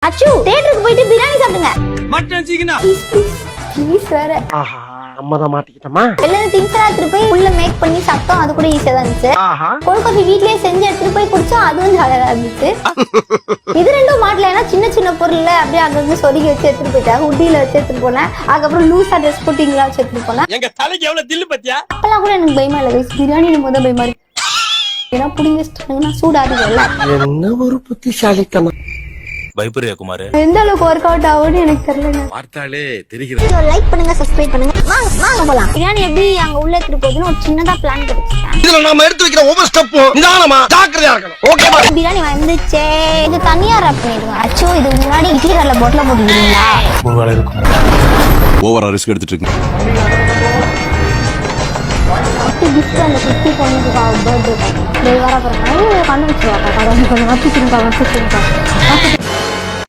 அச்சு தியேட்டருக்கு போயிட்டு பிரியாணி சாப்பிடுங்க. மட்டன் சிக்கனா ப்ளீஸ் வேற. ஆஹா அம்மதான் மாட்டிக்கிட்டமா. எல்லாரும் திங்ஸ் எடுத்துட்டு போய் உள்ள மேக் பண்ணி சாப்பிட்டோம். அது கூட ஈஸியா தான் இருந்துச்சு. கொழுக்கட்டை வீட்லயே செஞ்சு எடுத்துட்டு போய் குடிச்சோம். அதுவும் ஜாலியா இருந்துச்சு. இது ரெண்டும் மாட்டல சின்ன சின்ன பொருள்ல அப்படியே அங்க சொருகி வச்சு எடுத்துட்டு போயிட்டாங்க. உட்டியில வச்சு எடுத்துட்டு போனேன். அதுக்கப்புறம் லூசா ட்ரெஸ் போட்டிங்களா வச்சு எடுத்துட்டு போனேன். எங்க தலைக்கு எவ்வளவு தில்லு பத்தியா? அப்பெல்லாம் கூட எனக்கு பயமா இல்லை. பிரியாணி முதல் பயமா இருக்கு. ஏன்னா புடிங்க வச்சுட்டாங்கன்னா சூடாதுல. என்ன ஒரு புத்திசாலித்தனம். பயப்படுறியா குமார்? எந்த அளவுக்கு ஒர்க் அவுட் ஆகும்னு எனக்கு தெரியல. பார்த்தாலே தெரிகிறது. லைக் பண்ணுங்க, சப்ஸ்கிரைப் பண்ணுங்க. வாங்க போலாம். பிரியாணி எப்படி அங்க உள்ள எடுத்துட்டு போகுதுன்னு ஒரு சின்னதா பிளான் கிடைச்சிட்டேன். இதுல நாம எடுத்து வைக்கிற ஒவ்வொரு ஸ்டெப்பும் நிதானமா ஜாக்கிரதையா இருக்கணும். ஓகேவா? பிரியாணி வந்துச்சே. இது தனியா ரேப் பண்ணிடுங்க. அச்சோ இது முன்னாடி இட்லி கடல பொட்டல போட்டுருக்கீங்களா? ஒரு வேளை இருக்கும். ஓவரா ரிஸ்க் எடுத்துட்டு இருக்கீங்க. கிஃப்ட் அந்த குட்டி பொண்ணுக்கு பர்த்டே வர போறாங்க. கண்டுபிடிச்சிருவாங்க. கொஞ்சம் வச்சுருக்கா